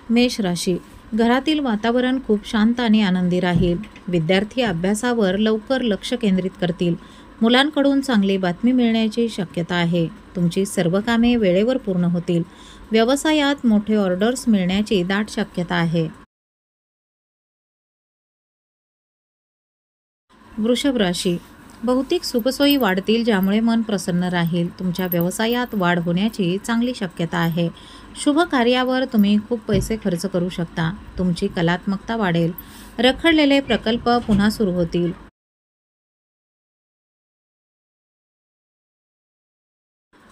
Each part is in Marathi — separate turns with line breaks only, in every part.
मेष राशी, घरातील वातावरण खूप शांत आणि आनंदी राहील. विद्यार्थी अभ्यासावर लवकर लक्ष केंद्रित करतील. मुलांकडून चांगली बातमी मिळण्याची शक्यता आहे. तुमची सर्व कामे वेळेवर पूर्ण होतील. व्यवसायात मोठे ऑर्डर्स मिळण्याची दाट शक्यता आहे. वृषभ राशी, भौतिक सुखसोयी वाढतील ज्यामुळे मन प्रसन्न राहील. तुमच्या व्यवसायात वाढ होण्याची चांगली शक्यता आहे. शुभ कार्यावर तुम्ही खूप पैसे खर्च करू शकता. तुमची कलात्मकता वाढेल. रखडलेले प्रकल्प पुन्हा सुरू होतील.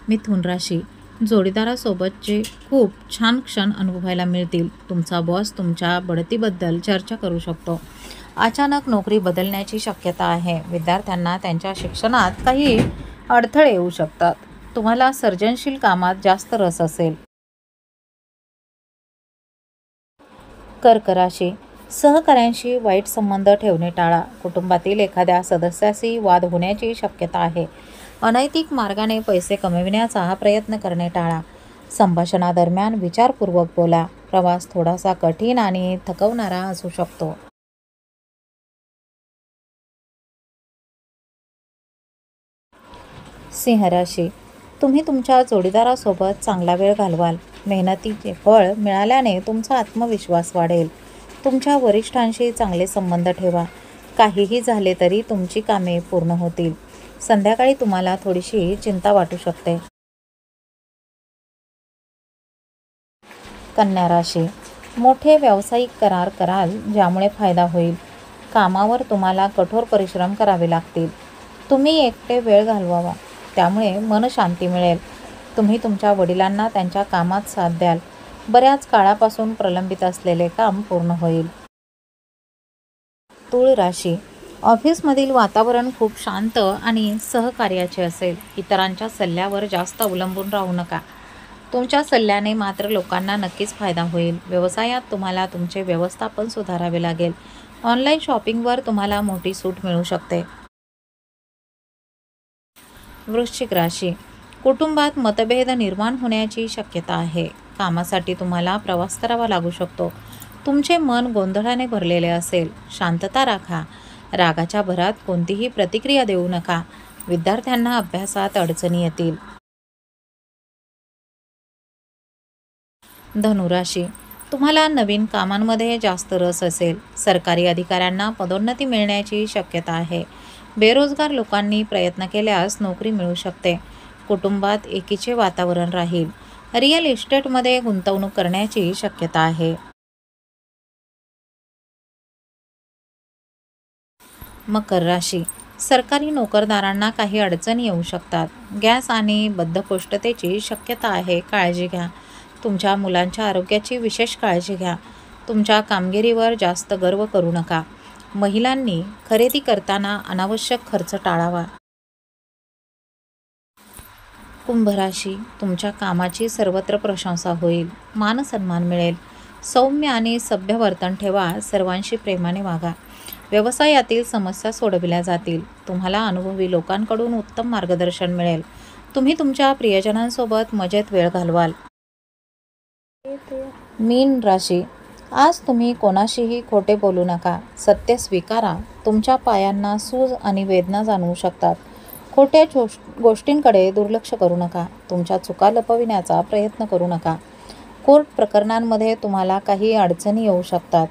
मिथुन राशी, जोडीदारासोबतचे खूप छान क्षण अनुभवायला मिळतील. तुमचा बॉस तुमच्या बढतीबद्दल चर्चा करू शकतो. अचानक नोकरी बदलण्याची शक्यता आहे. विद्यार्थ्यांना त्यांच्या शिक्षणात काही अडथळे येऊ शकतात. तुम्हाला सर्जनशील कामात जास्त रस असेल. कर्क राशी, सहकाऱ्यांशी वाईट संबंध ठेवणे टाळा. कुटुंबातील एखाद्या सदस्याशी वाद होण्याची शक्यता आहे. अनैतिक मार्गाने पैसे कमविण्याचा प्रयत्न करणे टाळा. संभाषणादरम्यान विचारपूर्वक बोला. प्रवास थोडासा कठीण आणि थकवणारा असू शकतो. सिंह राशी, तुम्ही तुमच्या जोडीदारासोबत चांगला वेळ घालवाल. मेहनतीचे फळ मिळाल्याने तुमचा आत्मविश्वास वाढेल. तुमच्या वरिष्ठांशी चांगले संबंध ठेवा. काहीही झाले तरी तुमची कामे पूर्ण होतील. संध्याकाळी तुम्हाला थोडीशी चिंता वाटू शकते. कन्या राशी, मोठे व्यावसायिक करार कराल ज्यामुळे फायदा होईल. कामावर तुम्हाला कठोर परिश्रम करावे लागतील. तुम्ही एकटे वेळ घालवावा, त्यामुळे मनशांती मिळेल. तुम्ही तुमच्या वडिलांना त्यांच्या कामात साथ द्याल. बऱ्याच काळापासून प्रलंबित असलेले काम पूर्ण होईल. तूळ राशी, ऑफिसमधील वातावरण खूप शांत आणि सहकार्याचे असेल. इतरांच्या सल्ल्यावर जास्त अवलंबून राहू नका. तुमच्या सल्ल्याने मात्र लोकांना नक्कीच फायदा होईल. व्यवसायात तुम्हाला तुमचे व्यवस्थापन सुधारावे लागेल. ऑनलाईन शॉपिंगवर तुम्हाला मोठी सूट मिळू शकते. वृश्चिक राशी, कुटुंबात मतभेद निर्माण होण्याची शक्यता आहे. कामासाठी तुम्हाला प्रवास करावा लागू शकतो. तुमचे मन गोंधळाने भरलेले असेल. शांतता राखा. रागाच्या भरात कोणतीही प्रतिक्रिया देऊ नका. विद्यार्थ्यांना अभ्यासात अडचणी येतील. धनुराशी, तुम्हाला नवीन कामांमध्ये जास्त रस असेल. सरकारी अधिकाऱ्यांना पदोन्नती मिळण्याची शक्यता आहे. बेरोजगार लोकांनी प्रयत्न केल्यास नोकरी मिळू शकते. कुटुंबात एकीचे वातावरण राहील. रिअल इस्टेटमध्ये गुंतवणूक करण्याची शक्यता आहे. मकर राशी, सरकारी नोकरदारांना काही अडचणी येऊ शकतात. गॅस आणि बद्धकोष्ठतेची शक्यता आहे. काळजी घ्या. तुमच्या मुलांच्या आरोग्याची विशेष काळजी घ्या. तुमच्या कामगिरीवर जास्त गर्व करू नका. महिलांनी खरेदी करताना अनावश्यक खर्च टाळावा. कुंभ राशी, तुमच्या कामाची सर्वत्र प्रशंसा होईल. मानसन्मान मिळेल. सौम्य आणि सभ्य वर्तन ठेवा. सर्वांशी प्रेमाने वागा. व्यवसायातील समस्या सोडविल्या जातील. तुम्हाला अनुभवी लोकांकडून उत्तम मार्गदर्शन मिळेल. तुम्ही तुमच्या प्रियजनांसोबत मजेत वेळ घालवाल. मीन राशी, आज तुम्ही कोणाशीही खोटे बोलू नका. सत्य स्वीकारा. तुमच्या पायांना सूज आणि वेदना जाणवू शकतात. खोट्या गोष्टींकडे दुर्लक्ष करू नका. तुमच्या चुका लपविण्याचा प्रयत्न करू नका. कोर्ट प्रकरणांमध्ये तुम्हाला काही अडचणी येऊ शकतात.